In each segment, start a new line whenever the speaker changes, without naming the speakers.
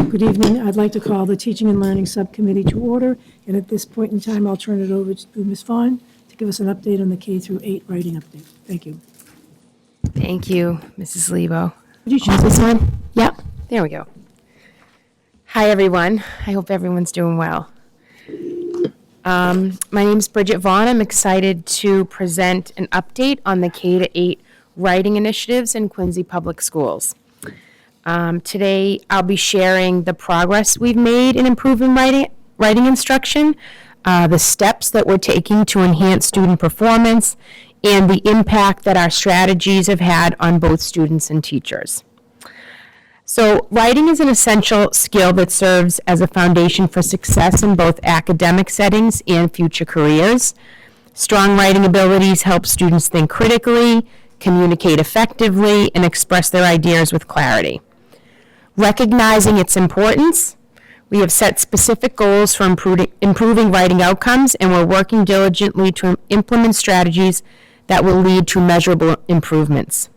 Good evening. I'd like to call the Teaching and Learning Subcommittee to order, and at this point in time, I'll turn it over to Ms. Vaughn to give us an update on the K through 8 writing update. Thank you.
Thank you, Mrs. Lebo.
Would you choose this one?
Yep, there we go. Hi, everyone. I hope everyone's doing well. My name's Bridget Vaughn. I'm excited to present an update on the K-8 writing initiatives in Quincy Public Schools. Today, I'll be sharing the progress we've made in improving writing instruction, the steps that we're taking to enhance student performance, and the impact that our strategies have had on both students and teachers. So writing is an essential skill that serves as a foundation for success in both academic settings and future careers. Strong writing abilities help students think critically, communicate effectively, and express their ideas with clarity. Recognizing its importance, we have set specific goals for improving writing outcomes, and we're working diligently to implement strategies that will lead to measurable improvements.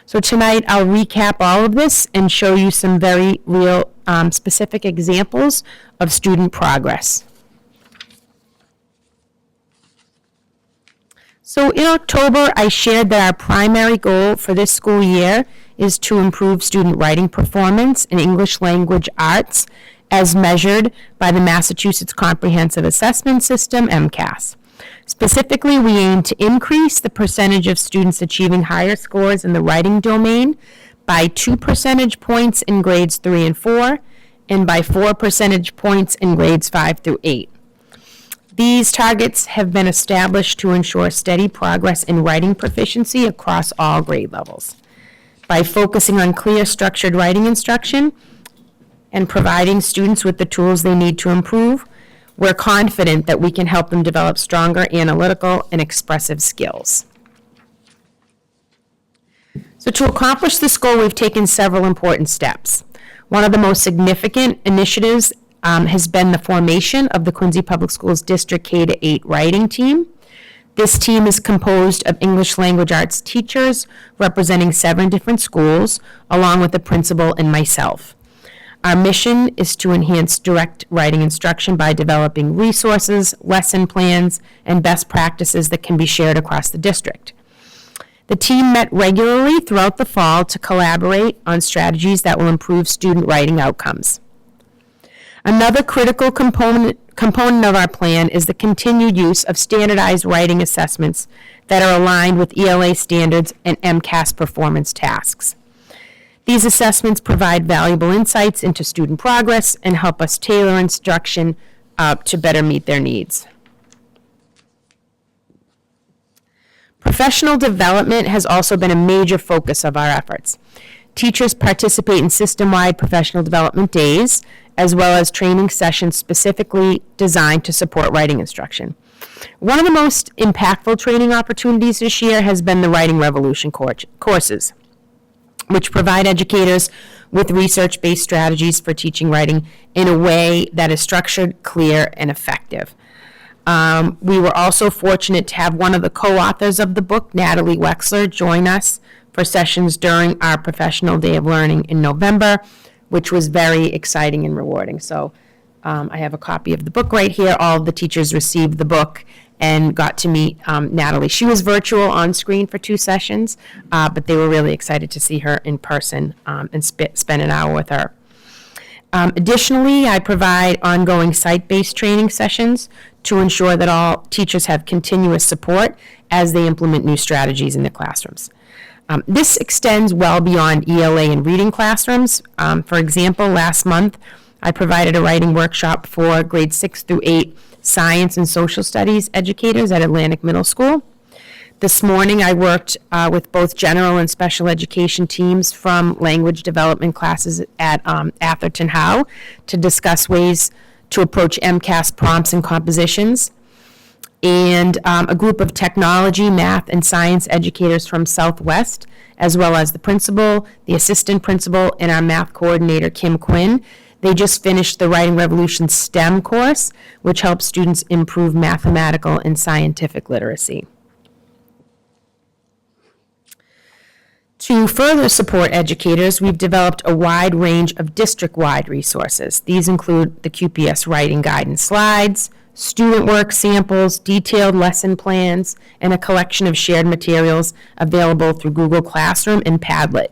So tonight, I'll recap all of this and show you some very real specific examples of student progress. So in October, I shared that our primary goal for this school year is to improve student writing performance in English language arts as measured by the Massachusetts Comprehensive Assessment System, MCAS. Specifically, we aim to increase the percentage of students achieving higher scores in the writing domain by 2 percentage points in grades 3 and 4, and by 4 percentage points in grades 5 through 8. These targets have been established to ensure steady progress in writing proficiency across all grade levels. By focusing on clear, structured writing instruction and providing students with the tools they need to improve, we're confident that we can help them develop stronger analytical and expressive skills. So to accomplish this goal, we've taken several important steps. One of the most significant initiatives has been the formation of the Quincy Public Schools District K-8 writing team. This team is composed of English language arts teachers representing 7 different schools, along with the principal and myself. Our mission is to enhance direct writing instruction by developing resources, lesson plans, and best practices that can be shared across the district. The team met regularly throughout the fall to collaborate on strategies that will improve student writing outcomes. Another critical component of our plan is the continued use of standardized writing assessments that are aligned with ELA standards and MCAS performance tasks. These assessments provide valuable insights into student progress and help us tailor instruction to better meet their needs. Professional development has also been a major focus of our efforts. Teachers participate in system-wide professional development days, as well as training sessions specifically designed to support writing instruction. One of the most impactful training opportunities this year has been the Writing Revolution courses, which provide educators with research-based strategies for teaching writing in a way that is structured, clear, and effective. We were also fortunate to have one of the co-authors of the book, Natalie Wexler, join us for sessions during our Professional Day of Learning in November, which was very exciting and rewarding. So I have a copy of the book right here. All of the teachers received the book and got to meet Natalie. She was virtual on screen for 2 sessions, but they were really excited to see her in person and spend an hour with her. Additionally, I provide ongoing site-based training sessions to ensure that all teachers have continuous support as they implement new strategies in their classrooms. This extends well beyond ELA and reading classrooms. For example, last month, I provided a writing workshop for grades 6 through 8 science and social studies educators at Atlantic Middle School. This morning, I worked with both general and special education teams from language development classes at Atherton Howe to discuss ways to approach MCAS prompts and compositions. And a group of technology, math, and science educators from Southwest, as well as the principal, the assistant principal, and our math coordinator, Kim Quinn. They just finished the Writing Revolution STEM course, which helps students improve mathematical and scientific literacy. To further support educators, we've developed a wide range of district-wide resources. These include the QPS writing guide and slides, student work samples, detailed lesson plans, and a collection of shared materials available through Google Classroom and Padlet.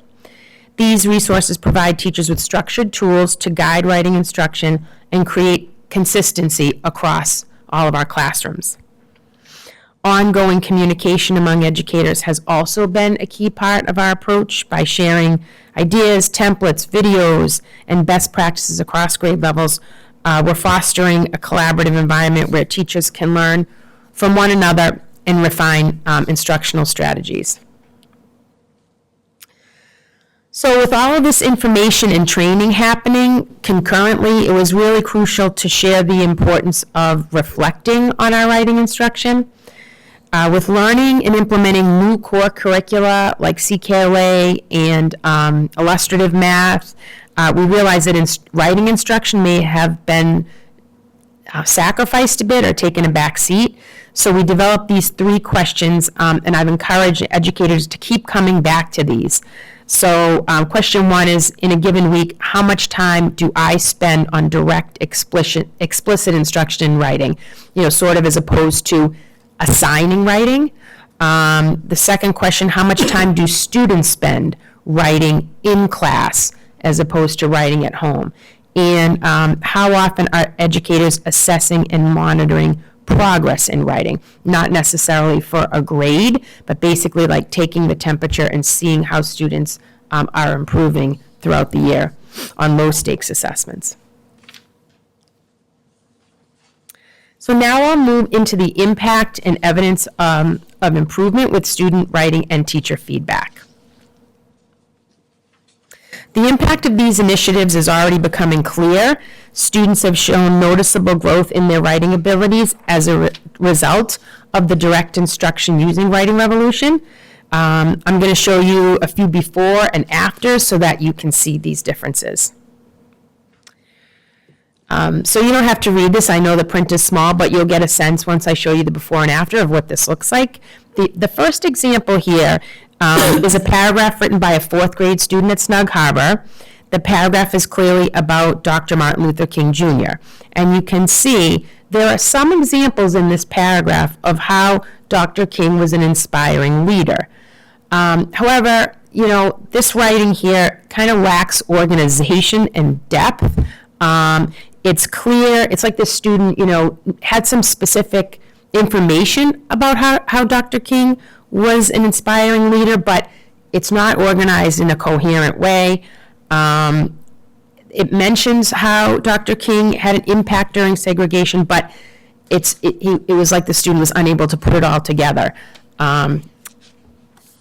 These resources provide teachers with structured tools to guide writing instruction and create consistency across all of our classrooms. Ongoing communication among educators has also been a key part of our approach by sharing ideas, templates, videos, and best practices across grade levels. We're fostering a collaborative environment where teachers can learn from one another and refine instructional strategies. So with all of this information and training happening concurrently, it was really crucial to share the importance of reflecting on our writing instruction. With learning and implementing new core curricula like CKLA and illustrative math, we realized that writing instruction may have been sacrificed a bit or taken a back seat. So we developed these 3 questions, and I've encouraged educators to keep coming back to these. So question 1 is, in a given week, how much time do I spend on direct, explicit instruction in writing? Sort of as opposed to assigning writing. The second question, how much time do students spend writing in class as opposed to writing at home? And how often are educators assessing and monitoring progress in writing? Not necessarily for a grade, but basically like taking the temperature and seeing how students are improving throughout the year on low stakes assessments. So now I'll move into the impact and evidence of improvement with student writing and teacher feedback. The impact of these initiatives is already becoming clear. Students have shown noticeable growth in their writing abilities as a result of the direct instruction using Writing Revolution. I'm going to show you a few before and after so that you can see these differences. So you don't have to read this. I know the print is small, but you'll get a sense once I show you the before and after of what this looks like. The first example here is a paragraph written by a 4th grade student at Snug Harbor. The paragraph is clearly about Dr. Martin Luther King Jr. And you can see there are some examples in this paragraph of how Dr. King was an inspiring leader. However, this writing here kind of lacks organization and depth. It's clear, it's like the student, had some specific information about how Dr. King was an inspiring leader, but it's not organized in a coherent way. It mentions how Dr. King had an impact during segregation, but it was like the student was unable to put it all together.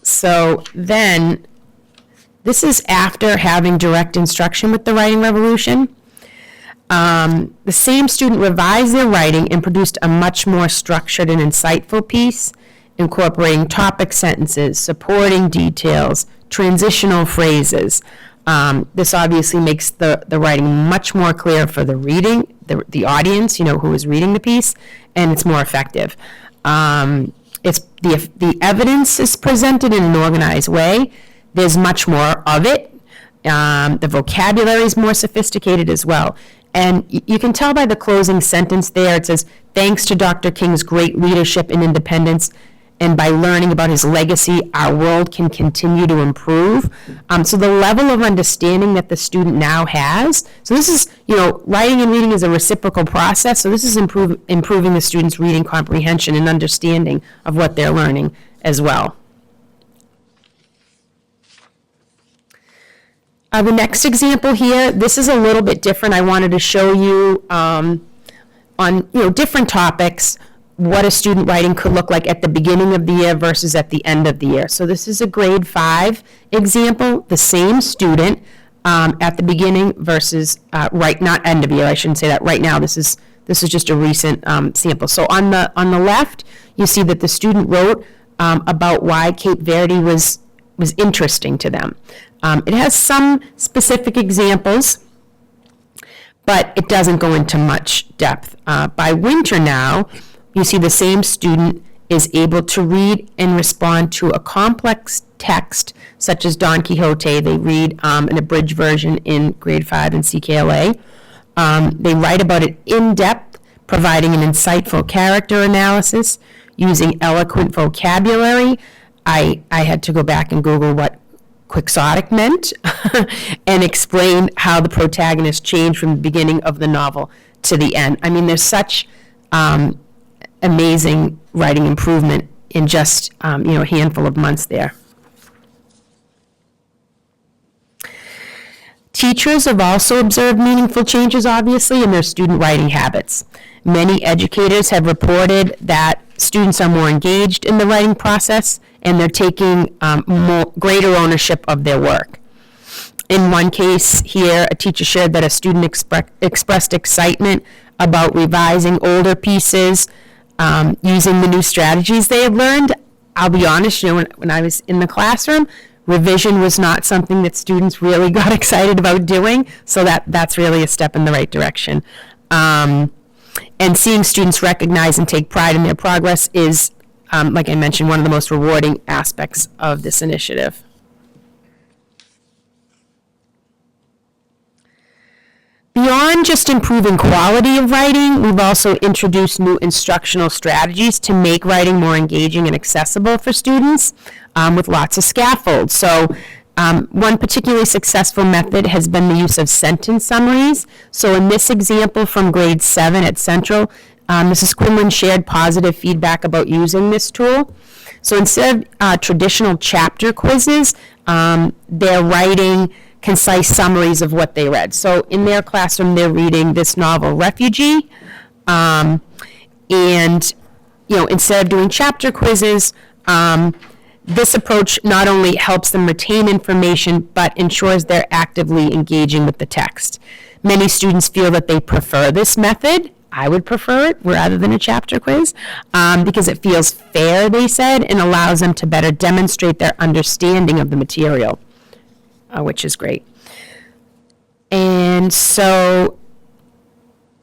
So then, this is after having direct instruction with the Writing Revolution. The same student revised their writing and produced a much more structured and insightful piece, incorporating topic sentences, supporting details, transitional phrases. This obviously makes the writing much more clear for the the audience, who is reading the piece, and it's more effective. It's the evidence is presented in an organized way. There's much more of it. The vocabulary is more sophisticated as well. And you can tell by the closing sentence there, it says, thanks to Dr. King's great leadership and independence, and by learning about his legacy, our world can continue to improve. So the level of understanding that the student now has, so this is, writing and reading is a reciprocal process, so this is improving the student's reading comprehension and understanding of what they're learning as well. The next example here, this is a little bit different. I wanted to show you on different topics what a student writing could look like at the beginning of the year versus at the end of the year. So this is a grade 5 example, the same student at the beginning versus not end of year. I shouldn't say that right now. This is just a recent sample. So on the left, you see that the student wrote about why Cape Verde was interesting to them. It has some specific examples, but it doesn't go into much depth. By winter now, you see the same student is able to read and respond to a complex text, such as Don Quixote. They read an abridged version in grade 5 in CKLA. They write about it in depth, providing an insightful character analysis, using eloquent vocabulary. I had to go back and Google what quixotic meant and explain how the protagonist changed from the beginning of the novel to the end. I mean, there's such amazing writing improvement in just a handful of months there. Teachers have also observed meaningful changes, obviously, in their student writing habits. Many educators have reported that students are more engaged in the writing process and they're taking greater ownership of their work. In one case here, a teacher shared that a student expressed excitement about revising older pieces using the new strategies they have learned. I'll be honest, when I was in the classroom, revision was not something that students really got excited about doing, so that's really a step in the right direction. And seeing students recognize and take pride in their progress is, like I mentioned, one of the most rewarding aspects of this initiative. Beyond just improving quality of writing, we've also introduced new instructional strategies to make writing more engaging and accessible for students with lots of scaffolds. So one particularly successful method has been the use of sentence summaries. So in this example from grade 7 at Central, Mrs. Quinlan shared positive feedback about using this tool. So instead of traditional chapter quizzes, they're writing concise summaries of what they read. So in their classroom, they're reading this novel, Refugee, and instead of doing chapter quizzes, this approach not only helps them retain information, but ensures they're actively engaging with the text. Many students feel that they prefer this method. I would prefer it rather than a chapter quiz because it feels fair, they said, and allows them to better demonstrate their understanding of the material, which is great. And so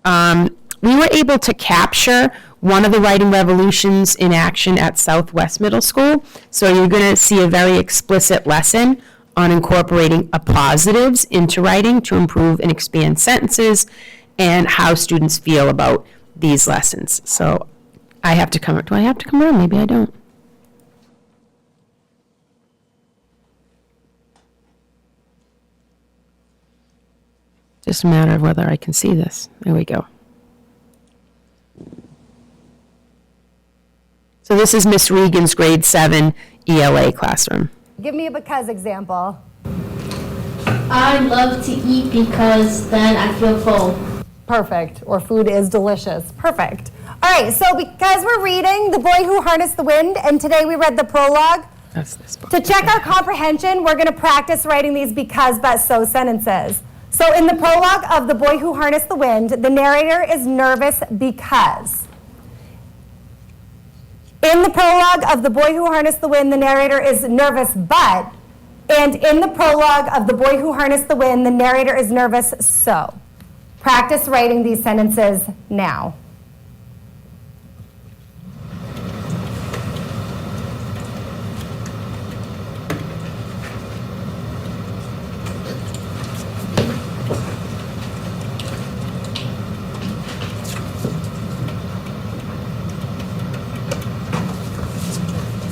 we were able to capture one of the writing revolutions in action at Southwest Middle School. So you're going to see a very explicit lesson on incorporating appositives into writing to improve and expand sentences and how students feel about these lessons. So I have to come, do I have to come around? Maybe I don't. Just a matter of whether I can see this. There we go. So this is Miss Regan's grade 7 ELA classroom.
Give me a because example.
I love to eat because then I feel full.
Perfect. Or food is delicious. Perfect. All right, so because we're reading The Boy Who Harnessed the Wind, and today we read the prologue,
That's this book.
to check our comprehension, we're going to practice writing these because but so sentences. So in the prologue of The Boy Who Harnessed the Wind, the narrator is nervous because. In the prologue of The Boy Who Harnessed the Wind, the narrator is nervous but. And in the prologue of The Boy Who Harnessed the Wind, the narrator is nervous so. Practice writing these sentences now.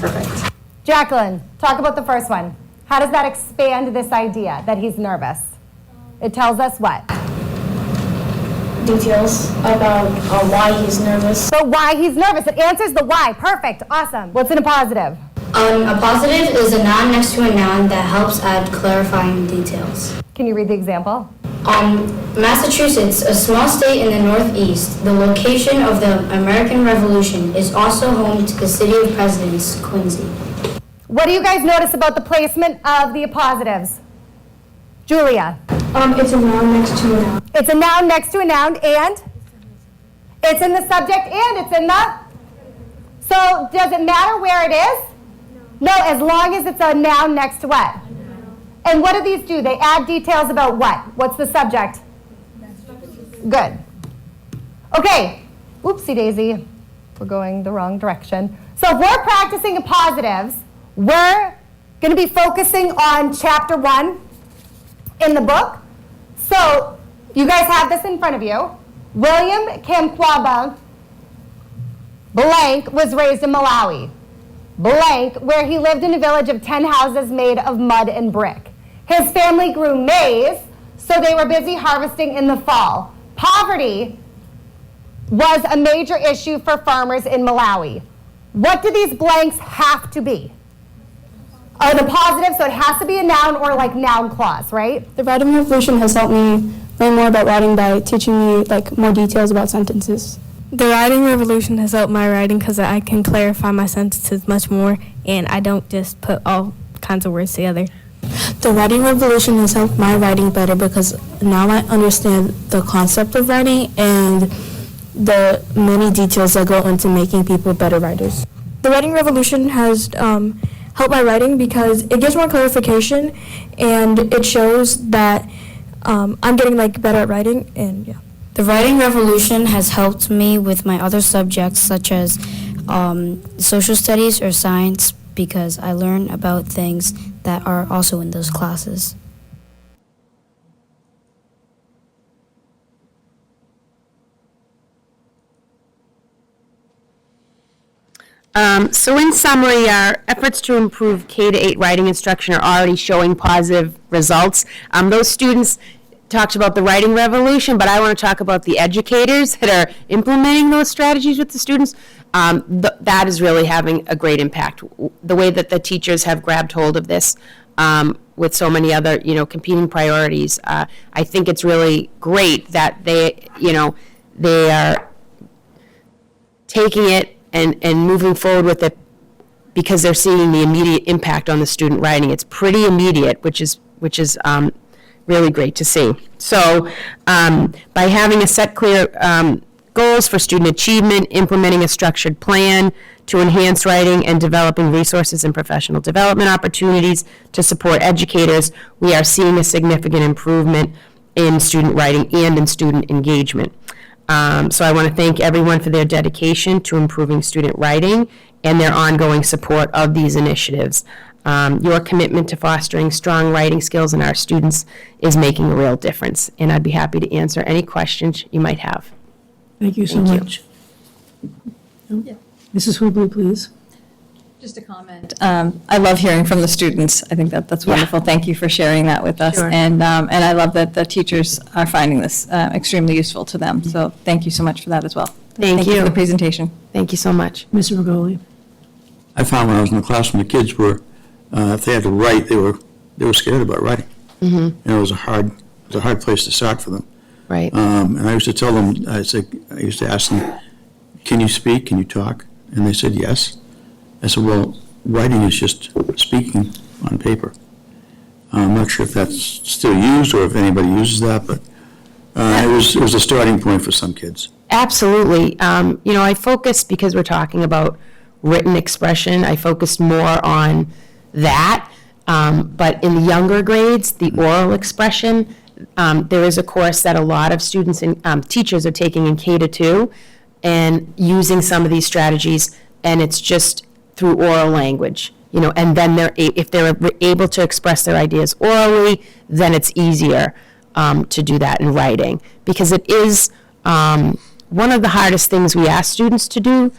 Perfect. Jacqueline, talk about the first one. How does that expand this idea that he's nervous? It tells us what?
Details about why he's nervous.
So why he's nervous. It answers the why. Perfect. Awesome. What's in a positive?
A positive is a noun next to a noun that helps add clarifying details.
Can you read the example?
Massachusetts, a small state in the Northeast, the location of the American Revolution, is also home to the City of Presidents, Quincy.
What do you guys notice about the placement of the appositives? Julia?
It's a noun next to a noun.
It's a noun next to a noun, and? It's in the subject, and it's in the? So does it matter where it is? No, as long as it's a noun next to what? And what do these do? They add details about what? What's the subject? Good. Okay. Oopsie daisy. We're going the wrong direction. So if we're practicing appositives, we're going to be focusing on chapter 1 in the book. So you guys have this in front of you. William Kamkwamba blank was raised in Malawi blank, where he lived in a village of 10 houses made of mud and brick. His family grew maize, so they were busy harvesting in the fall. Poverty was a major issue for farmers in Malawi. What do these blanks have to be? Are the positive, so it has to be a noun or like noun clause, right?
The writing revolution has helped me learn more about writing by teaching me like more details about sentences.
The writing revolution has helped my writing because I can clarify my sentences much more and I don't just put all kinds of words together.
The writing revolution has helped my writing better because now I understand the concept of writing and the many details that go into making people better writers. The writing revolution has helped my writing because it gives more clarification and it shows that I'm getting like better at writing, and yeah.
The writing revolution has helped me with my other subjects such as social studies or science because I learn about things that are also in those classes.
So in summary, our efforts to improve K-8 writing instruction are already showing positive results. Those students talked about the writing revolution, but I want to talk about the educators that are implementing those strategies with the students. That is really having a great impact. The way that the teachers have grabbed hold of this with so many other, competing priorities. I think it's really great that they are taking it and moving forward with it because they're seeing the immediate impact on the student writing. It's pretty immediate, which is really great to see. So by having a set clear goals for student achievement, implementing a structured plan to enhance writing, and developing resources and professional development opportunities to support educators, we are seeing a significant improvement in student writing and in student engagement. So I want to thank everyone for their dedication to improving student writing and their ongoing support of these initiatives. Your commitment to fostering strong writing skills in our students is making a real difference, and I'd be happy to answer any questions you might have.
Thank you so
Thank you.
much. Mrs. Hubley, please.
Just a comment. I love hearing from the students. I think that's wonderful. Thank you for sharing that with us.
Sure.
And I love that the teachers are finding this extremely useful to them. So thank you so much for that as well.
Thank
you
you.
for the presentation.
Thank you so much.
Mr. Regoli.
I found when I was in the classroom, the kids were, if they had to write, they were scared about writing.
Mm-hmm.
It was a hard place to start for them.
Right.
And I used to tell them, I used to ask them, can you speak? Can you talk? And they said yes. I said, well, writing is just speaking on paper. I'm not sure if that's still used or if anybody uses that, but it was a starting point for some kids.
Absolutely. I focused, because we're talking about written expression, I focused more on that. But in the younger grades, the oral expression, there is a course that a lot of students and teachers are taking in K-2 and using some of these strategies, and it's just through oral language, and then if they're able to express their ideas orally, then it's easier to do that in writing, because it is one of the hardest things we ask students to do,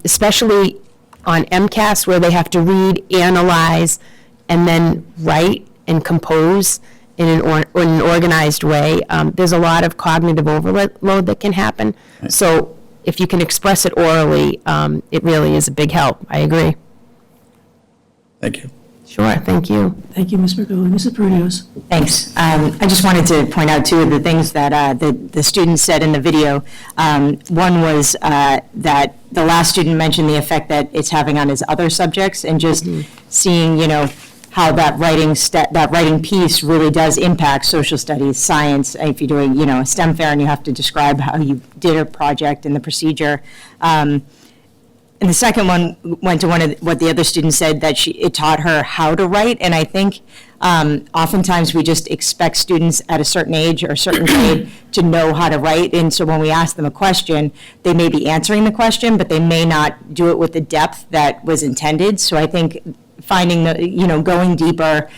especially on MCAS, where they have to read, analyze, and then write and compose in an organized way. There's a lot of cognitive overload that can happen. So if you can express it orally, it really is a big help. I agree.
Thank you.
Sure, thank you.
Thank you, Ms. Regoli. Mrs. Perdios.
Thanks. I just wanted to point out two of the things that the students said in the video. One was that the last student mentioned the effect that it's having on his other subjects, and just seeing, how that writing piece really does impact social studies, science. If you're doing, a STEM fair and you have to describe how you did a project and the procedure. And the second one went to what the other student said, that it taught her how to write. And I think oftentimes we just expect students at a certain age or a certain grade to know how to write. And so when we ask them a question, they may be answering the question, but they may not do it with the depth that was intended. So I think finding the, going deeper,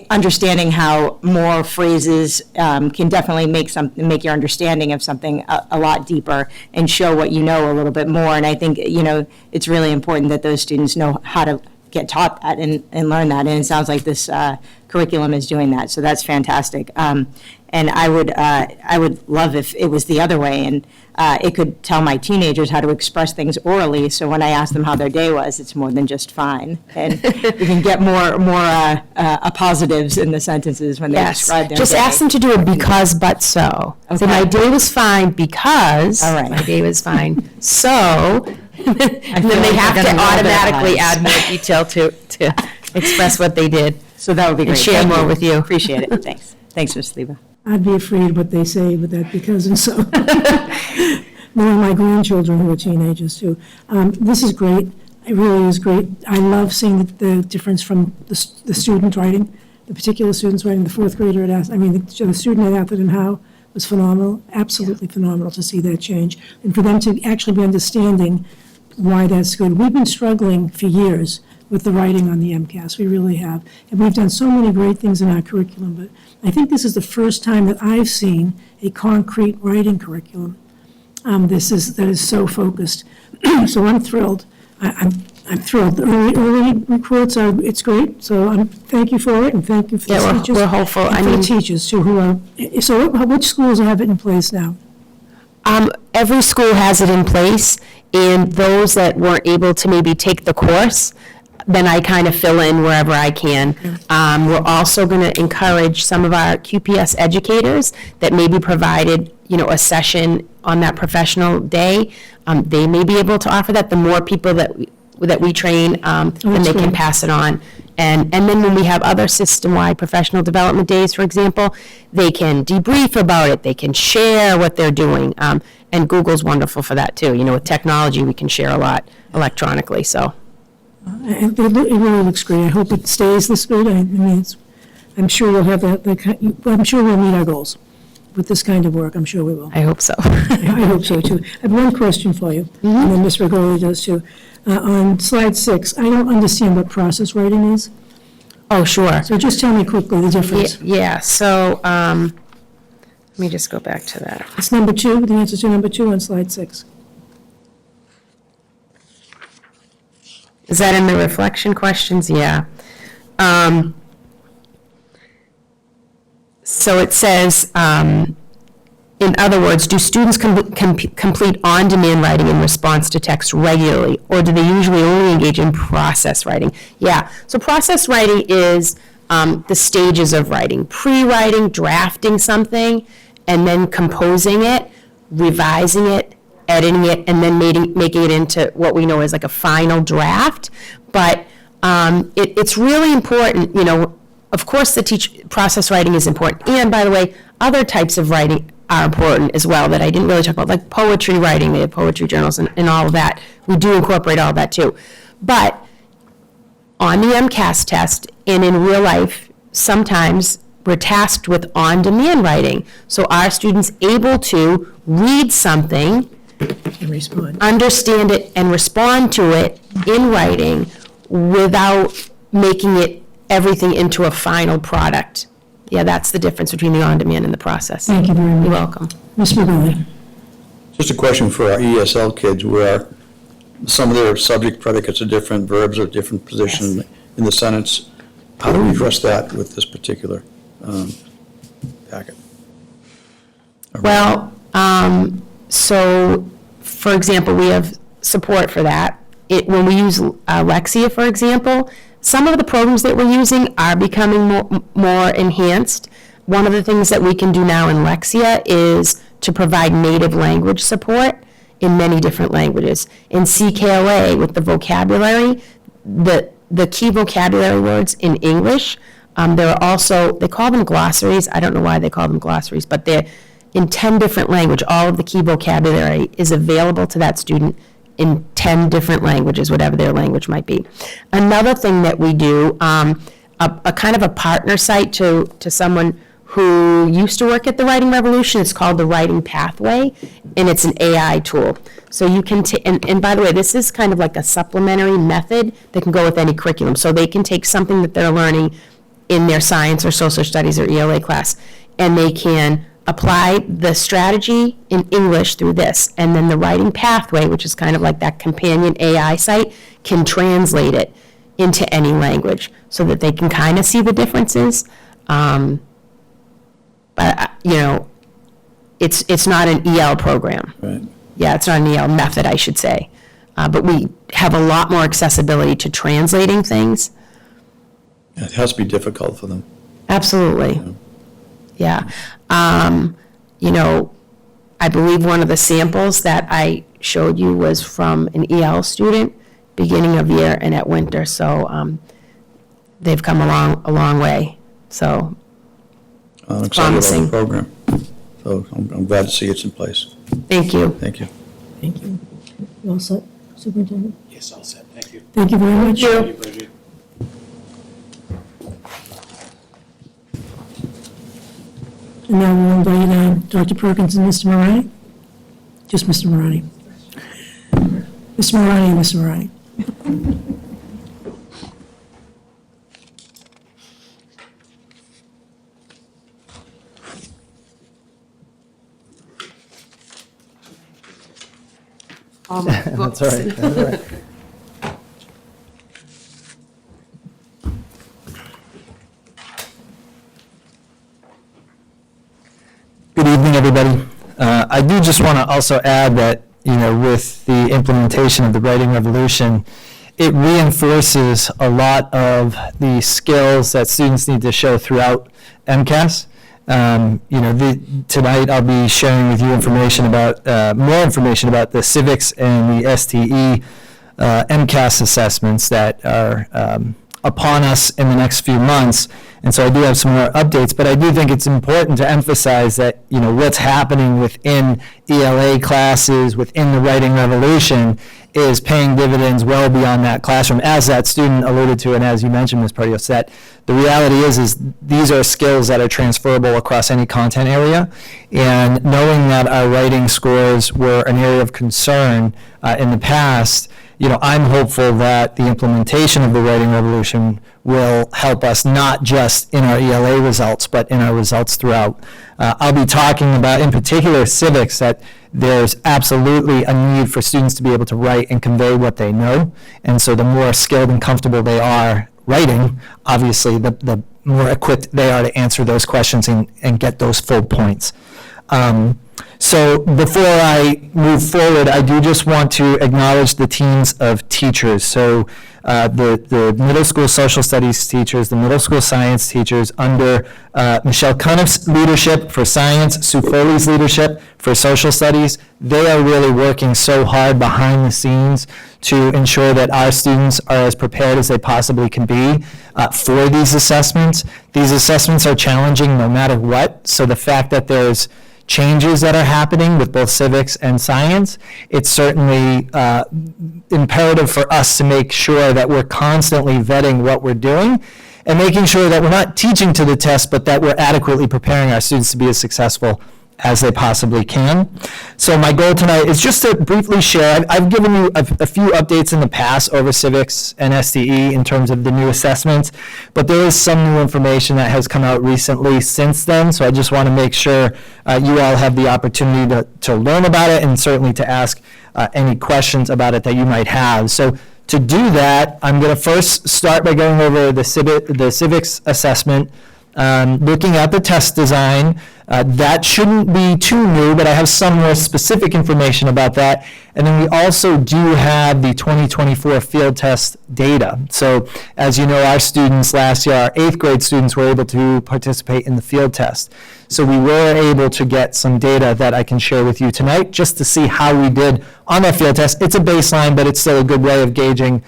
understanding how more phrases can definitely make your understanding of something a lot deeper and show what you know a little bit more. And I think, it's really important that those students know how to get taught that and learn that. And it sounds like this curriculum is doing that, so that's fantastic. And I would love if it was the other way, and it could tell my teenagers how to express things orally, so when I ask them how their day was, it's more than just fine. And you can get more positives in the sentences when they
Yes,
describe their
just
day.
ask them to do a because, but so. Say,
Okay.
my day was fine because
All right.
my day was fine, so. And then
feel
they
like
have
they're
to
gonna roll their
automatically
eyes.
add more detail to express what they did.
So that would be
And
great.
share
Thank
more with you.
Appreciate it. Thanks. Thanks, Ms. Leva.
I'd be afraid what they say with that because and so. Knowing my grandchildren who are teenagers too. This is great. It really is great. I love seeing the difference from the student writing, the particular students writing, the fourth grader the student at Atherton Howe was phenomenal, absolutely phenomenal to see that change. And for them to actually be understanding why that's good. We've been struggling for years with the writing on the MCAS, we really have. And we've done so many great things in our curriculum, but I think this is the first time that I've seen a concrete writing curriculum. That is so focused. So I'm thrilled. I'm thrilled. The early reports it's great, so thank you for it, and thank you for the
Yeah,
teachers.
we're hopeful.
And
I
for the
mean-
teachers too, who are, so which schools have it in place now?
Every school has it in place, and those that weren't able to maybe take the course, then I kind of fill in wherever I can. We're also going to encourage some of our QPS educators that maybe provided, a session on that professional day. They may be able to offer that. The more people that we train, then
that's
they can
great.
pass it on. And then when we have other system-wide professional development days, for example, they can debrief about it, they can share what they're doing. And Google's wonderful for that too. With technology, we can share a lot electronically, so.
It really looks great. I hope it stays this good. I'm sure we'll have I'm sure we'll meet our goals with this kind of work. I'm sure we will.
I hope so.
I hope so, too. I have one question for you, and then Ms. Regoli does, too. On slide 6, I don't understand what process writing is,
Oh, sure.
so just tell me quickly the difference.
Yeah, so, let me just go back to that.
It's number 2, the answer to number 2 on slide 6.
Is that in the reflection questions? Yeah. So it says, in other words, do students complete on-demand writing in response to text regularly, or do they usually only engage in process writing? Yeah, so process writing is the stages of writing. Pre-writing, drafting something, and then composing it, revising it, editing it, and then making it into what we know as like a final draft. But it's really important, of course, process writing is important. And by the way, other types of writing are important as well that I didn't really talk about, like poetry writing, they have poetry journals and all of that. We do incorporate all that too. But on the MCAS test and in real life, sometimes we're tasked with on-demand writing. So are students able to read something,
And respond.
understand it, and respond to it in writing without making it everything into a final product? Yeah, that's the difference between the on-demand and the process.
Thank you very much.
You're welcome.
Ms. Regoli.
Just a question for our ESL kids, where some of their subject predicates are different, verbs are different position in the sentence. How do we address that with this particular packet?
Well, so, for example, we have support for that. When we use Lexia, for example, some of the programs that we're using are becoming more enhanced. One of the things that we can do now in Lexia is to provide native language support in many different languages. In CKLA, with the vocabulary, the key vocabulary words in English, there are also, they call them glossaries. I don't know why they call them glossaries, but they're in 10 different languages. All of the key vocabulary is available to that student in 10 different languages, whatever their language might be. Another thing that we do, a kind of a partner site to someone who used to work at the Writing Revolution. It's called the Writing Pathway, and it's an AI tool. So you can, and by the way, this is kind of like a supplementary method that can go with any curriculum. So they can take something that they're learning in their science or social studies or ELA class, and they can apply the strategy in English through this. And then the Writing Pathway, which is kind of like that companion AI site, can translate it into any language so that they can kind of see the differences. But, it's not an EL program.
Right.
Yeah, it's not an EL method, I should say. But we have a lot more accessibility to translating things.
It has to be difficult for them.
Absolutely. Yeah. I believe one of the samples that I showed you was from an EL student, beginning of year and at winter. So they've come a long way. So
I'm excited about
promising.
the program. So I'm glad to see it's in place.
Thank you.
Thank you.
Thank you. You all set, Superintendent?
Yes, all set. Thank you.
Thank you very much.
Thank you, Bridget.
And now we'll invite Dr. Perkins and Mr. Moratti. Just Mr. Moratti. Mr. Moratti and Mr. Moratti.
That's all right. That's all right. Good evening, everybody. I do just want to also add that, with the implementation of the Writing Revolution, it reinforces a lot of the skills that students need to show throughout MCAS. Tonight I'll be sharing with you information about, more information about the civics and the STE MCAS assessments that are upon us in the next few months. And so I do have some more updates, but I do think it's important to emphasize that, what's happening within ELA classes, within the Writing Revolution, is paying dividends well beyond that classroom, as that student alluded to, and as you mentioned, Ms. Partios, that the reality is these are skills that are transferable across any content area, and knowing that our writing scores were an area of concern in the past, I'm hopeful that the implementation of the Writing Revolution will help us not just in our ELA results, but in our results throughout. I'll be talking about, in particular, civics, that there's absolutely a need for students to be able to write and convey what they know. And so the more skilled and comfortable they are writing, obviously, the more equipped they are to answer those questions and get those full points. So before I move forward, I do just want to acknowledge the teams of teachers. So the middle school social studies teachers, the middle school science teachers under Michelle Cuniff's leadership for science, Sue Foley's leadership for social studies, they are really working so hard behind the scenes to ensure that our students are as prepared as they possibly can be for these assessments. These assessments are challenging no matter what, so the fact that there's changes that are happening with both civics and science, it's certainly imperative for us to make sure that we're constantly vetting what we're doing and making sure that we're not teaching to the test, but that we're adequately preparing our students to be as successful as they possibly can. So my goal tonight is just to briefly share. I've given you a few updates in the past over civics and STE in terms of the new assessments, but there is some new information that has come out recently since then, so I just want to make sure you all have the opportunity to learn about it and certainly to ask any questions about it that you might have. So to do that, I'm going to first start by going over the civics assessment, looking at the test design. That shouldn't be too new, but I have some more specific information about that. And then we also do have the 2024 field test data. So as you know, our students last year, our 8th grade students were able to participate in the field test. So we were able to get some data that I can share with you tonight just to see how we did on that field test. It's a baseline, but it's still a good way of gauging,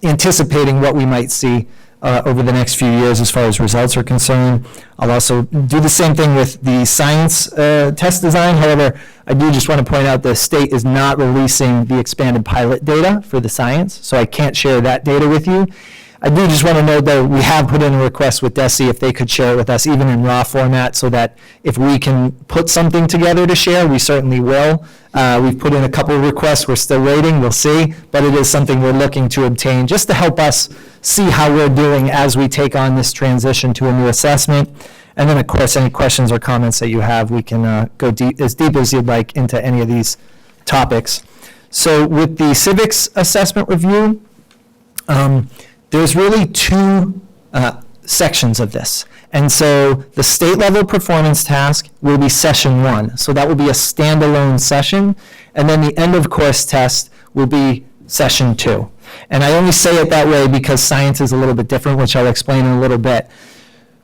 anticipating what we might see over the next few years as far as results are concerned. I'll also do the same thing with the science test design. However, I do just want to point out the state is not releasing the expanded pilot data for the science, so I can't share that data with you. I do just want to note that we have put in a request with DESE if they could share it with us, even in raw format, so that if we can put something together to share, we certainly will. We've put in a couple of requests. We're still waiting. We'll see. But it is something we're looking to obtain just to help us see how we're doing as we take on this transition to a new assessment. And then, of course, any questions or comments that you have, we can go deep as you'd like into any of these topics. So with the civics assessment review, there's really two sections of this. And so the state level performance task will be session 1. So that will be a standalone session. And then the end of course test will be session 2. And I only say it that way because science is a little bit different, which I'll explain in a little bit.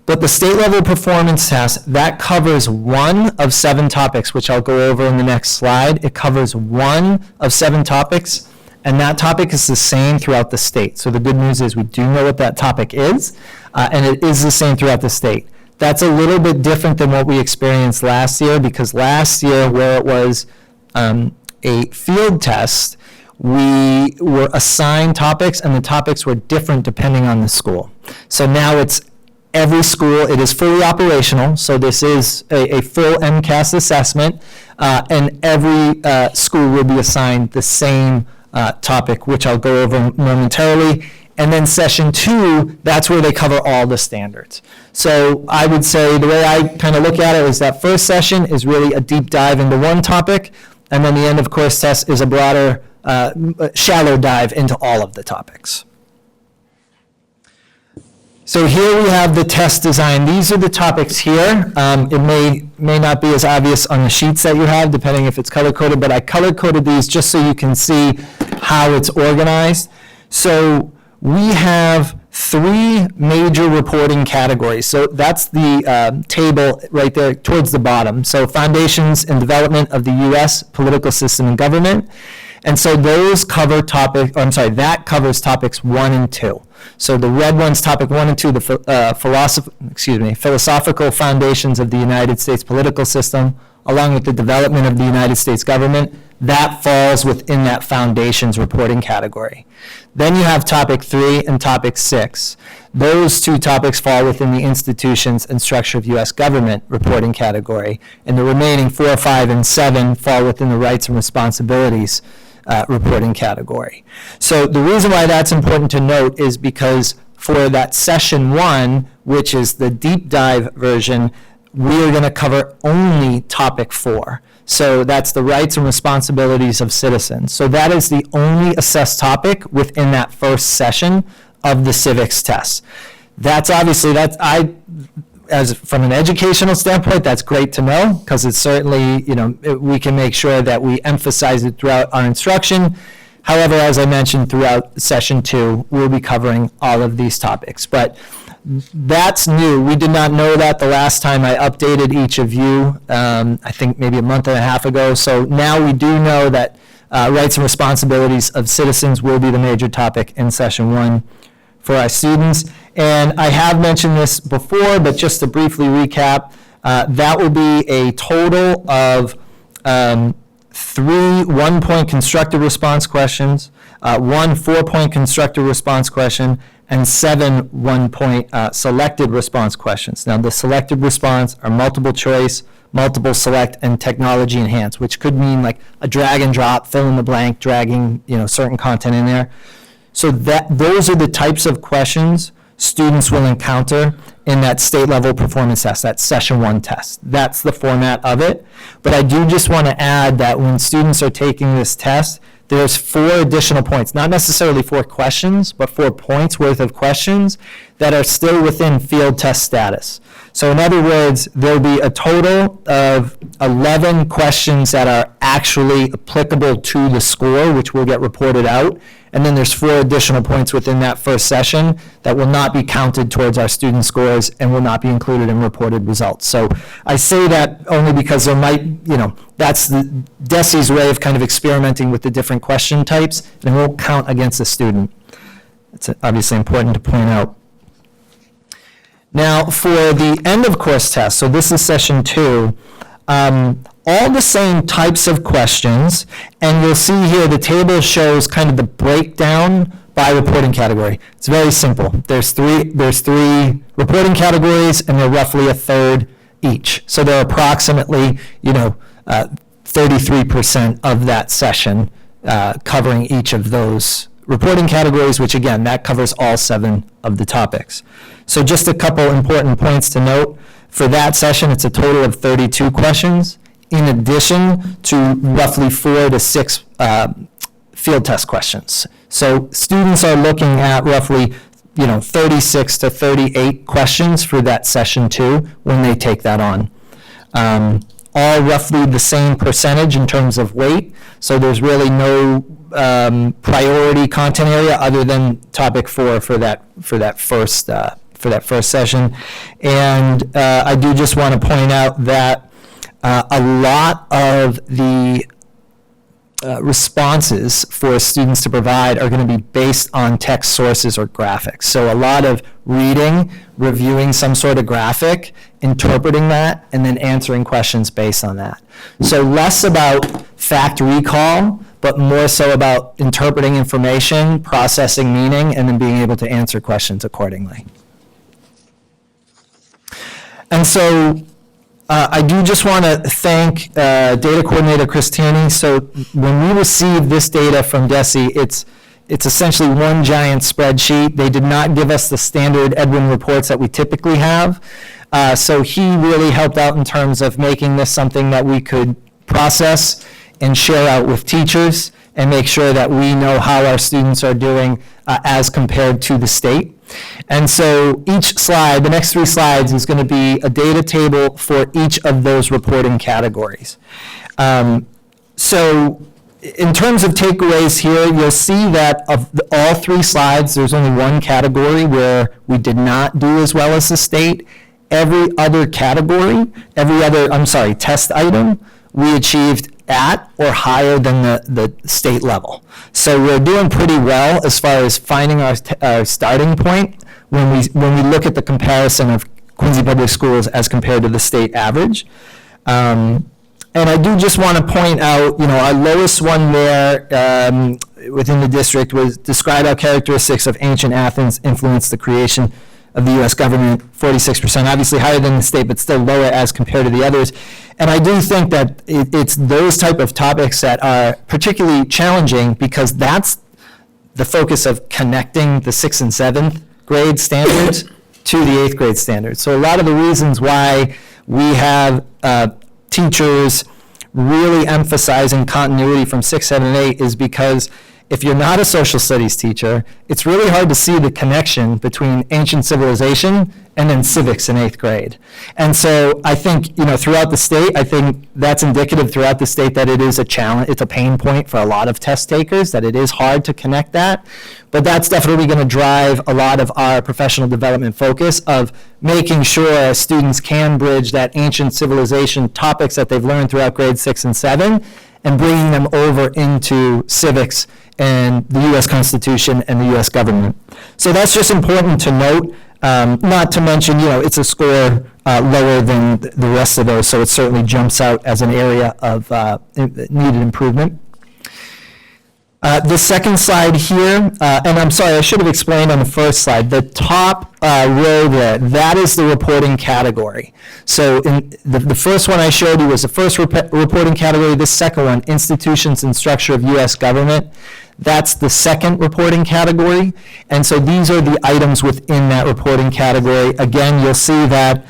But the state level performance task, that covers 1 of 7 topics, which I'll go over in the next slide. It covers 1 of 7 topics. And that topic is the same throughout the state. So the good news is we do know what that topic is, and it is the same throughout the state. That's a little bit different than what we experienced last year, because last year, where it was a field test, we were assigned topics, and the topics were different depending on the school. So now it's every school, it is fully operational, so this is a full MCAS assessment, and every school will be assigned the same topic, which I'll go over momentarily. And then session 2, that's where they cover all the standards. So I would say the way I kind of look at it is that first session is really a deep dive into one topic, and then the end of course test is a broader, shallow dive into all of the topics. So here we have the test design. These are the topics here. It may not be as obvious on the sheets that you have, depending if it's color-coded, but I color-coded these just so you can see how it's organized. So we have 3 major reporting categories. So that's the table right there towards the bottom. So foundations and development of the U.S. political system and government. And so those cover that covers topics 1 and 2. So the red one's topic 1 and 2, the philosophical foundations of the United States political system, along with the development of the United States government. That falls within that foundations reporting category. Then you have topic 3 and topic 6. Those 2 topics fall within the institutions and structure of U.S. government reporting category. And the remaining 4, 5, and 7 fall within the rights and responsibilities reporting category. So the reason why that's important to note is because for that session 1, which is the deep dive version, we're going to cover only topic 4. So that's the rights and responsibilities of citizens. So that is the only assessed topic within that first session of the civics test. That's obviously, as from an educational standpoint, that's great to know, because it's certainly, we can make sure that we emphasize it throughout our instruction. However, as I mentioned, throughout session 2, we'll be covering all of these topics. But that's new. We did not know that the last time I updated each of you, I think maybe a month and a half ago. So now we do know that rights and responsibilities of citizens will be the major topic in session 1 for our students. And I have mentioned this before, but just to briefly recap, that will be a total of 3 one-point constructive response questions, 1 4-point constructive response question, and 7 one-point selected response questions. Now, the selected response are multiple choice, multiple select, and technology enhanced, which could mean like a drag and drop, fill in the blank, dragging certain content in there. So those are the types of questions students will encounter in that state level performance test, that session 1 test. That's the format of it. But I do just want to add that when students are taking this test, there's 4 additional points, not necessarily 4 questions, but 4 points worth of questions that are still within field test status. So in other words, there'll be a total of 11 questions that are actually applicable to the score, which will get reported out. And then there's 4 additional points within that first session that will not be counted towards our student scores and will not be included in reported results. So I say that only because there might, that's the DESE's way of kind of experimenting with the different question types, and it won't count against the student. It's obviously important to point out. Now, for the end of course test, so this is session 2, all the same types of questions, and you'll see here the table shows kind of the breakdown by reporting category. It's very simple. There's three reporting categories, and they're roughly a third each. So they're approximately, 33% of that session covering each of those reporting categories, which again, that covers all 7 of the topics. So just a couple important points to note. For that session, it's a total of 32 questions, in addition to roughly 4 to 6 field test questions. So students are looking at roughly 36 to 38 questions for that session 2 when they take that on. All roughly the same percentage in terms of weight, so there's really no priority content area other than topic 4 for that first session. And I do just want to point out that a lot of the responses for students to provide are going to be based on text sources or graphics. So a lot of reading, reviewing some sort of graphic, interpreting that, and then answering questions based on that. So less about fact recall, but more so about interpreting information, processing meaning, and then being able to answer questions accordingly. And so I do just want to thank Data Coordinator Christini. So when we received this data from DESE, it's essentially one giant spreadsheet. They did not give us the standard Edwin reports that we typically have. So he really helped out in terms of making this something that we could process and share out with teachers and make sure that we know how our students are doing as compared to the state. And so each slide, the next 3 slides, is going to be a data table for each of those reporting categories. So in terms of takeaways here, you'll see that of all 3 slides, there's only one category where we did not do as well as the state. Every other category, test item, we achieved at or higher than the state level. So we're doing pretty well as far as finding our starting point when we look at the comparison of Quincy Public Schools as compared to the state average. And I do just want to point out, our lowest one there within the district was describe how characteristics of ancient Athens influenced the creation of the U.S. government, 46%, obviously higher than the state, but still lower as compared to the others. And I do think that it's those type of topics that are particularly challenging because that's the focus of connecting the 6th and 7th grade standards to the 8th grade standards. So a lot of the reasons why we have teachers really emphasizing continuity from 6, 7, and 8 is because if you're not a social studies teacher, it's really hard to see the connection between ancient civilization and then civics in 8th grade. And so I think, throughout the state, I think that's indicative throughout the state that it is a challenge, it's a pain point for a lot of test takers, that it is hard to connect that. But that's definitely going to drive a lot of our professional development focus of making sure students can bridge that ancient civilization topics that they've learned throughout grades 6 and 7 and bringing them over into civics and the U.S. Constitution and the U.S. government. So that's just important to note, not to mention, it's a score lower than the rest of those, so it certainly jumps out as an area of needed improvement. The second slide here, and I'm sorry, I should have explained on the first slide, the top row there, that is the reporting category. So in the first one I showed you was the first reporting category. This second one, institutions and structure of U.S. government, that's the second reporting category. And so these are the items within that reporting category. Again, you'll see that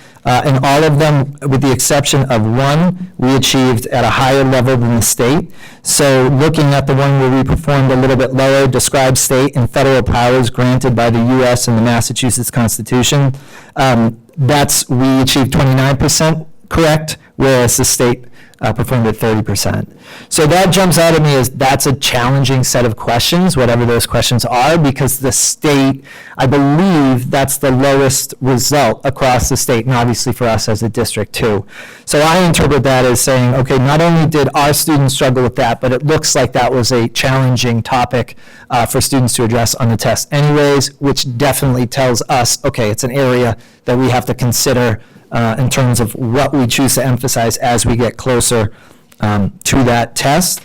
in all of them, with the exception of one, we achieved at a higher level than the state. So looking at the one where we performed a little bit lower, describe state and federal powers granted by the U.S. and the Massachusetts Constitution, we achieved 29% correct, whereas the state performed at 30%. So that jumps out at me as that's a challenging set of questions, whatever those questions are, because the state, I believe that's the lowest result across the state, and obviously for us as a district too. So I interpret that as saying, okay, not only did our students struggle with that, but it looks like that was a challenging topic for students to address on the test anyways, which definitely tells us, okay, it's an area that we have to consider in terms of what we choose to emphasize as we get closer to that test.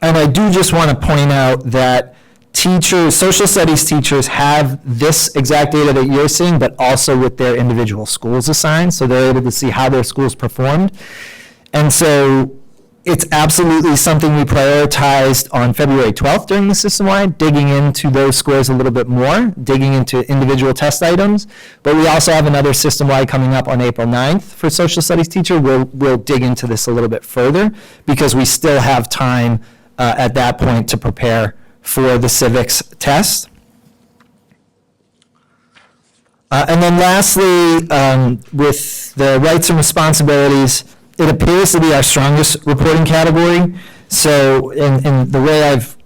And I do just want to point out that teachers, social studies teachers have this exact data that you're seeing, but also with their individual schools assigned, so they're able to see how their schools performed. And so it's absolutely something we prioritized on February 12th during the system-wide, digging into those scores a little bit more, digging into individual test items. But we also have another system-wide coming up on April 9th for social studies teacher. We'll dig into this a little bit further because we still have time at that point to prepare for the civics test. And then lastly, with the rights and responsibilities, it appears to be our strongest reporting category. So in the way I've,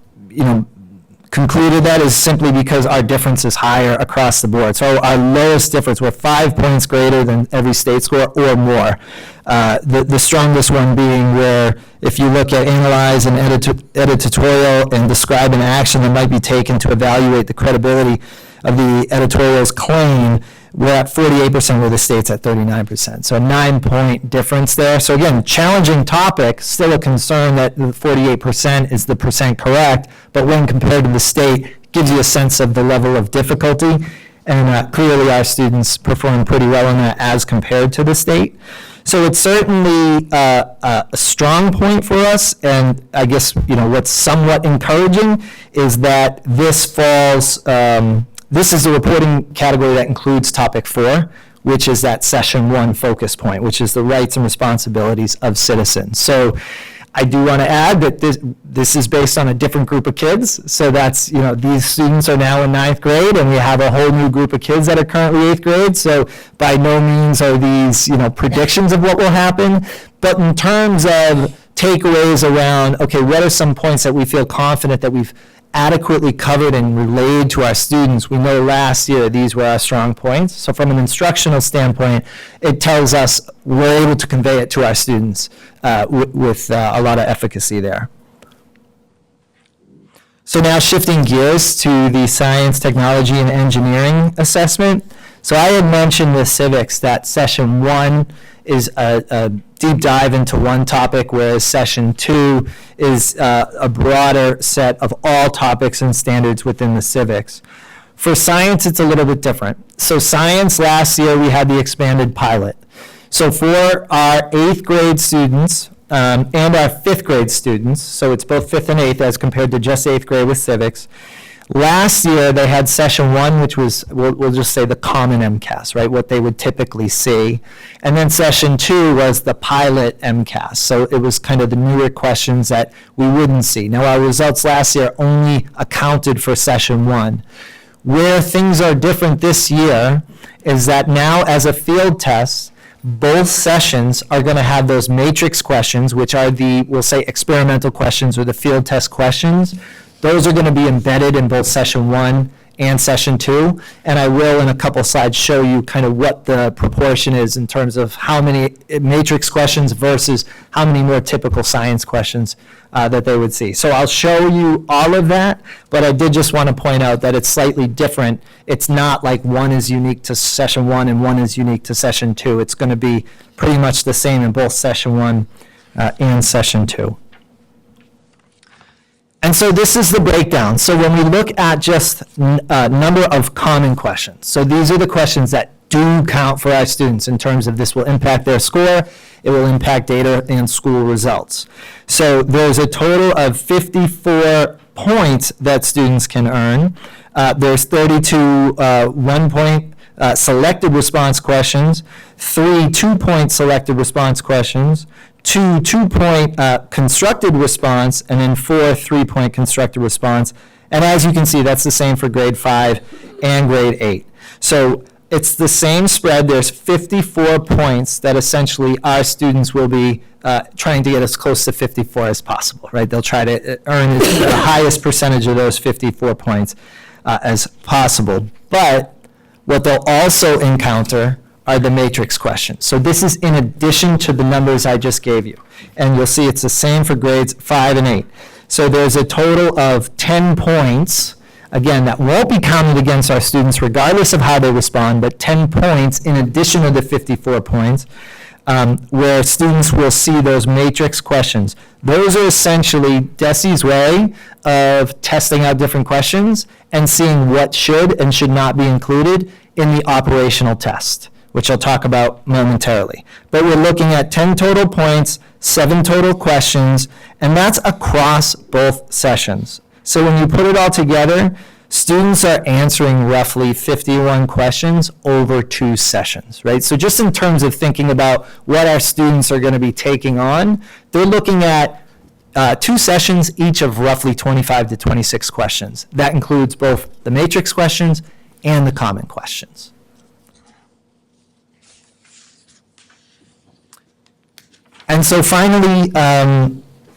concluded that is simply because our difference is higher across the board. So our lowest difference, we're 5 points greater than every state score or more. The strongest one being where if you look at analyze and editorial and describe an action that might be taken to evaluate the credibility of the editorial's claim, we're at 48% where the state's at 39%. So a 9-point difference there. So again, challenging topic, still a concern that the 48% is the percent correct, but when compared to the state, gives you a sense of the level of difficulty. And clearly our students perform pretty well on that as compared to the state. So it's certainly a strong point for us, and I guess what's somewhat encouraging is that this falls, this is the reporting category that includes topic 4, which is that session 1 focus point, which is the rights and responsibilities of citizens. So I do want to add that this is based on a different group of kids. So that's, these students are now in 9th grade, and we have a whole new group of kids that are currently 8th grade. So by no means are these, predictions of what will happen. But in terms of takeaways around, okay, what are some points that we feel confident that we've adequately covered and relayed to our students? We know last year these were our strong points. So from an instructional standpoint, it tells us we're able to convey it to our students with a lot of efficacy there. So now shifting gears to the science, technology, and engineering assessment. So I had mentioned with civics that session 1 is a deep dive into one topic, whereas session 2 is a broader set of all topics and standards within the civics. For science, it's a little bit different. So science, last year we had the expanded pilot. So for our 8th grade students and our 5th grade students, so it's both 5th and 8th as compared to just 8th grade with civics, last year they had session 1, which was, we'll just say the common MCAS, right, what they would typically see. And then session 2 was the pilot MCAS. So it was kind of the newer questions that we wouldn't see. Now our results last year only accounted for session 1. Where things are different this year is that now as a field test, both sessions are going to have those matrix questions, which are the, we'll say, experimental questions or the field test questions. Those are going to be embedded in both session 1 and session 2, and I will in a couple slides show you kind of what the proportion is in terms of how many matrix questions versus how many more typical science questions that they would see. So I'll show you all of that, but I did just want to point out that it's slightly different. It's not like one is unique to session 1 and one is unique to session 2. It's going to be pretty much the same in both session 1 and session 2. And so this is the breakdown. So when we look at just number of common questions, so these are the questions that do count for our students in terms of this will impact their score, it will impact data and school results. So there's a total of 54 points that students can earn. There's 32 1-point selected response questions, 3 2-point selected response questions, 2 2-point constructed response, and then 4 3-point constructed response. And as you can see, that's the same for grade 5 and grade 8. So it's the same spread. There's 54 points that essentially our students will be trying to get as close to 54 as possible, right? They'll try to earn the highest percentage of those 54 points as possible. But what they'll also encounter are the matrix questions. So this is in addition to the numbers I just gave you. And you'll see it's the same for grades 5 and 8. So there's a total of 10 points again, that won't be counted against our students regardless of how they respond, but 10 points in addition to the 54 points, where students will see those matrix questions. Those are essentially DESE's way of testing out different questions and seeing what should and should not be included in the operational test, which I'll talk about momentarily. But we're looking at 10 total points, 7 total questions, and that's across both sessions. So when you put it all together, students are answering roughly 51 questions over 2 sessions, right? So just in terms of thinking about what our students are going to be taking on, they're looking at 2 sessions, each of roughly 25 to 26 questions. That includes both the matrix questions and the common questions. And so finally,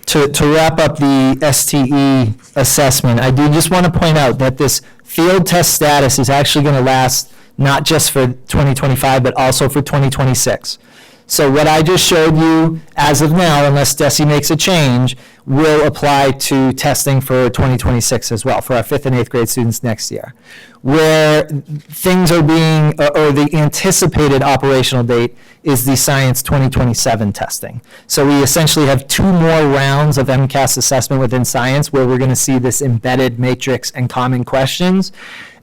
to wrap up the STE assessment, I do just want to point out that this field test status is actually going to last not just for 2025, but also for 2026. So what I just showed you as of now, unless DESE makes a change, will apply to testing for 2026 as well, for our 5th and 8th grade students next year. Where things are being, or the anticipated operational date is the Science 2027 testing. So we essentially have 2 more rounds of MCAS assessment within science where we're going to see this embedded matrix and common questions.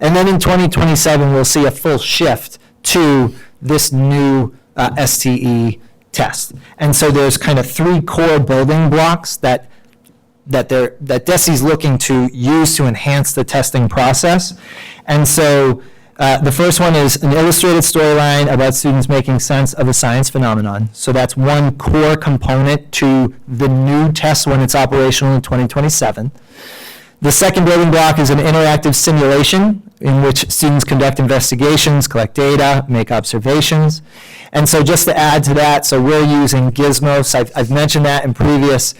And then in 2027, we'll see a full shift to this new STE test. And so there's kind of 3 core building blocks that DESE's looking to use to enhance the testing process. And so the first one is an illustrated storyline about students making sense of a science phenomenon. So that's one core component to the new test when it's operational in 2027. The second building block is an interactive simulation in which students conduct investigations, collect data, make observations. And so just to add to that, so we're using Gizmos. I've mentioned that in previous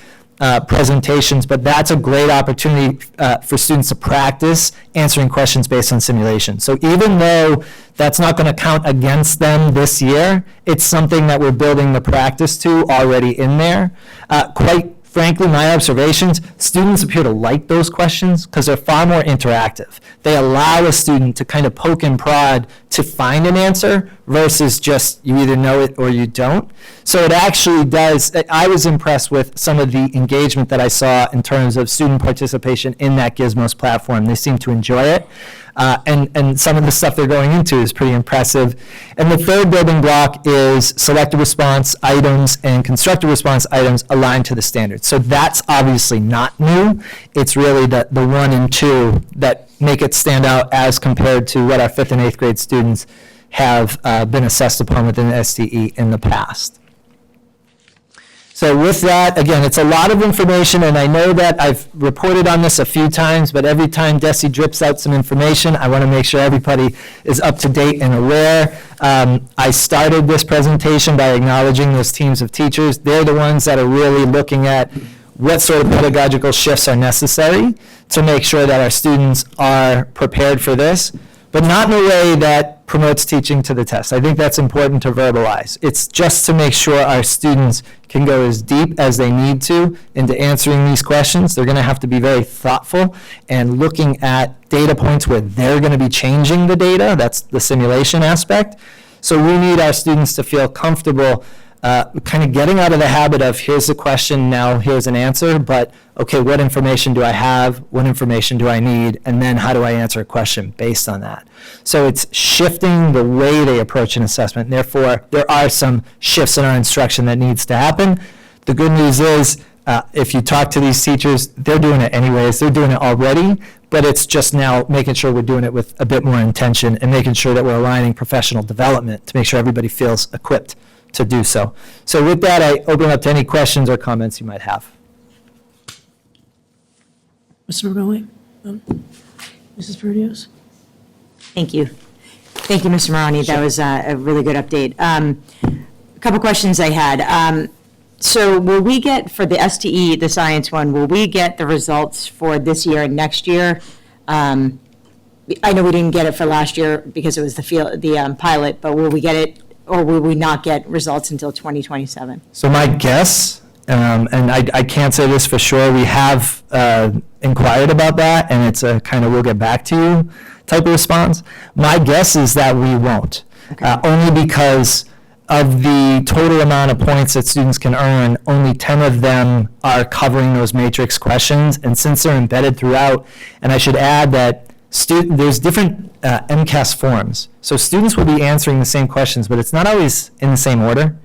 presentations, but that's a great opportunity for students to practice answering questions based on simulation. So even though that's not going to count against them this year, it's something that we're building the practice to already in there. Quite frankly, my observations, students appear to like those questions because they're far more interactive. They allow a student to kind of poke and prod to find an answer versus just you either know it or you don't. So it actually does, I was impressed with some of the engagement that I saw in terms of student participation in that Gizmos platform. They seem to enjoy it. And some of the stuff they're going into is pretty impressive. And the third building block is selected response items and constructed response items aligned to the standards. So that's obviously not new. It's really the 1 and 2 that make it stand out as compared to what our 5th and 8th grade students have been assessed upon within the STE in the past. So with that, again, it's a lot of information, and I know that I've reported on this a few times, but every time DESE drips out some information, I want to make sure everybody is up to date and aware. I started this presentation by acknowledging those teams of teachers. They're the ones that are really looking at what sort of pedagogical shifts are necessary to make sure that our students are prepared for this, but not in a way that promotes teaching to the test. I think that's important to verbalize. It's just to make sure our students can go as deep as they need to into answering these questions. They're going to have to be very thoughtful and looking at data points where they're going to be changing the data. That's the simulation aspect. So we need our students to feel comfortable kind of getting out of the habit of here's the question, now here's an answer, but okay, what information do I have? What information do I need? And then how do I answer a question based on that? So it's shifting the way they approach an assessment. Therefore, there are some shifts in our instruction that needs to happen. The good news is, if you talk to these teachers, they're doing it anyways. They're doing it already, but it's just now making sure we're doing it with a bit more intention and making sure that we're aligning professional development to make sure everybody feels equipped to do so. So with that, I open up to any questions or comments you might have.
Mr. Morelli? Mrs. Perdios?
Thank you. Thank you, Mr. Marani. That was a really good update. A couple questions I had. So will we get, for the STE, the science one, will we get the results for this year and next year? I know we didn't get it for last year because it was the pilot, but will we get it, or will we not get results until 2027?
So my guess And I can't say this for sure. We have inquired about that, and it's a kind of we'll get back to you type of response. My guess is that we won't, only because of the total amount of points that students can earn, only 10 of them are covering those matrix questions, and since they're embedded throughout, and I should add that there's different MCAS forms. So students will be answering the same questions, but it's not always in the same order.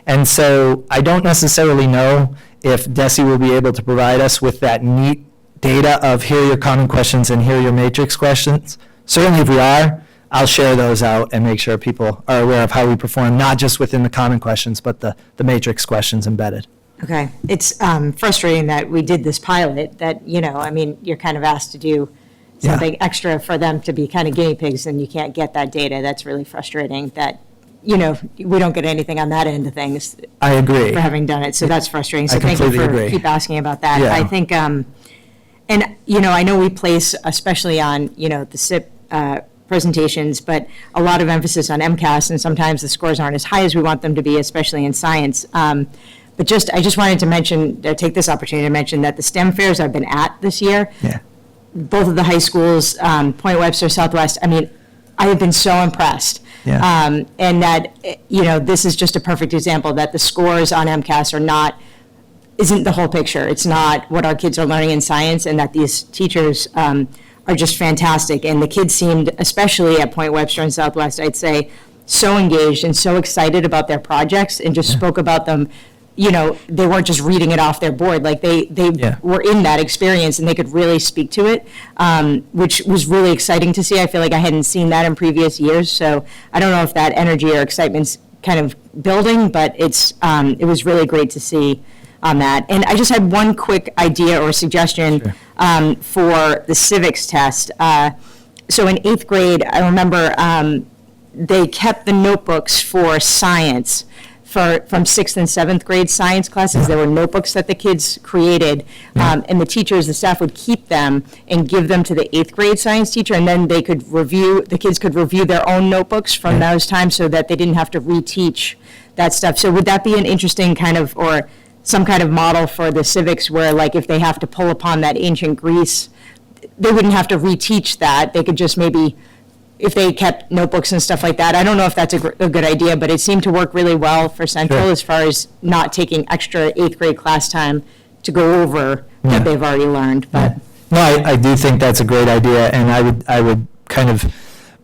And so I don't necessarily know if DESE will be able to provide us with that neat data of here are your common questions and here are your matrix questions. Certainly if we are, I'll share those out and make sure people are aware of how we perform, not just within the common questions, but the matrix questions embedded.
Okay. It's frustrating that we did this pilot that, you're kind of asked to do something extra for them to be kind of guinea pigs and you can't get that data. That's really frustrating that, we don't get anything on that end of things.
I agree.
For having done it. So that's frustrating. So
I
thank you
completely
for
agree.
keep asking about that.
Yeah.
I think, and, I know we place, especially on, the SIP presentations, but a lot of emphasis on MCAS, and sometimes the scores aren't as high as we want them to be, especially in science. But I just wanted to mention, take this opportunity to mention that the STEM fairs I've been at this year, both of the high schools, Point Webster, Southwest, I have been so impressed.
Yeah.
And that, this is just a perfect example that the scores on MCAS isn't the whole picture. It's not what our kids are learning in science, and that these teachers are just fantastic. And the kids seemed, especially at Point Webster and Southwest, I'd say, so engaged and so excited about their projects and just spoke about them. They weren't just reading it off their board. Like they were in that experience and they could really speak to it, which was really exciting to see. I feel like I hadn't seen that in previous years. So I don't know if that energy or excitement's kind of building, but it was really great to see on that. And I just had one quick idea or suggestion for the civics test. So in 8th grade, I remember they kept the notebooks for science from 6th and 7th grade science classes. There were notebooks that the kids created, and the teachers, the staff would keep them and give them to the 8th grade science teacher, and then the kids could review their own notebooks from those times so that they didn't have to reteach that stuff. So would that be an interesting kind of, or some kind of model for the civics where, like, if they have to pull upon that ancient Greece, they wouldn't have to reteach that. They could just maybe, if they kept notebooks and stuff like that. I don't know if that's a good idea, but it seemed to work really well for Central as far as not taking extra 8th grade class time to go over what they've already learned. But
No, I do think that's a great idea, and I would kind of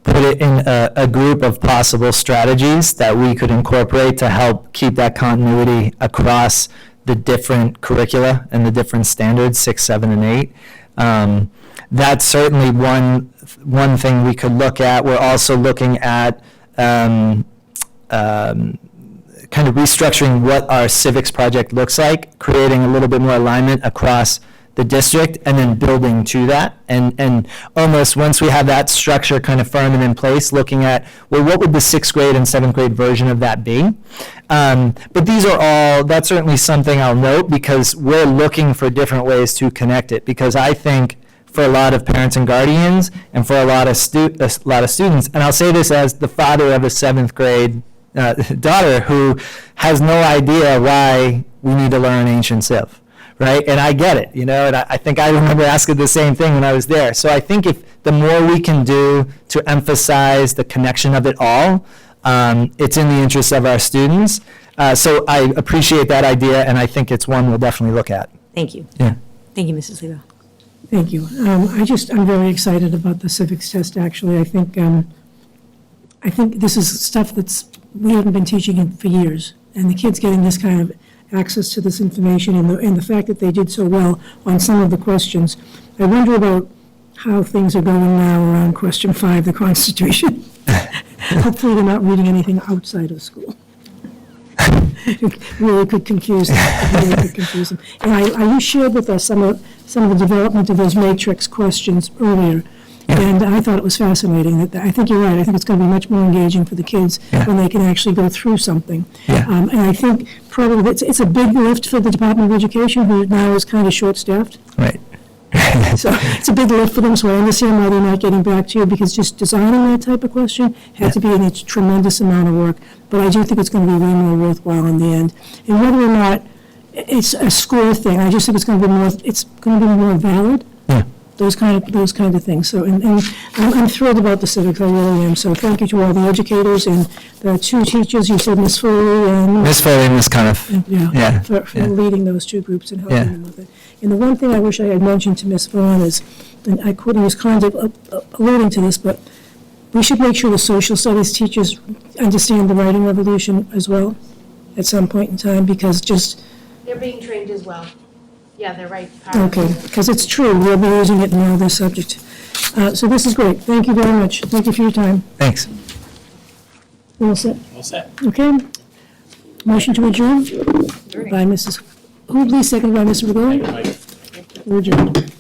put it in a group of possible strategies that we could incorporate to help keep that continuity across the different curricula and the different standards, 6, 7, and 8. That's certainly one thing we could look at. We're also looking at kind of restructuring what our civics project looks like, creating a little bit more alignment across the district, and then building to that. And almost once we have that structure kind of firm and in place, looking at, well, what would the 6th grade and 7th grade version of that be? But that's certainly something I'll note, because we're looking for different ways to connect it, because I think for a lot of parents and guardians and for a lot of students, and I'll say this as the father of a 7th grade daughter who has no idea why we need to learn ancient Civ. Right, and I get it, and I think I remember asking the same thing when I was there. So I think if the more we can do to emphasize the connection of it all, it's in the interest of our students. So I appreciate that idea, and I think it's one we'll definitely look at.
thank you.
Yeah.
Thank you, Mrs. Lebo.
Thank you. I'm very excited about the civics test, actually. I think this is stuff we haven't been teaching it for years, and the kids getting this kind of access to this information, and the fact that they did so well on some of the questions. I wonder about how things are going now around question 5, the Constitution. Hopefully they're not reading anything outside of school. It really could confuse them. And you shared with us some of the development of those matrix questions earlier. And I thought it was fascinating. I think you're right. I think it's going to be much more engaging for the kids when they can actually go through something. And I think probably it's a big lift for the Department of Education, who now is kind of short-staffed.
Right.
So it's a big lift for them, so I understand why they're not getting back to you, because just designing that type of question had to be a tremendous amount of work. But I do think it's going to be way more worthwhile in the end. And whether or not it's a score thing. I just think it's going to be more valid.
Yeah.
Those kind of things. So, and I'm thrilled about the civics, I really am. So thank you to all the educators and the two teachers, you said Ms. Foley and.
Ms. Foley was kind of, yeah.
For
yeah.
leading those two groups and helping
Yeah.
them with it. And the one thing I wish I had mentioned to Ms. Vaughn is, and I couldn't, was kind of alluding to this, but we should make sure the social studies teachers understand the writing revolution as well at some point in time, because just,
They're being trained as well. Yeah, they're right.
okay, because it's true, we'll be using it in all this subject. So this is great. Thank you very much. Thank you for your time.
Thanks.
You all set?
All set.
Okay. Motion to adjourn by Mrs. Hubley, second by Mr. Begoli. We're adjourned.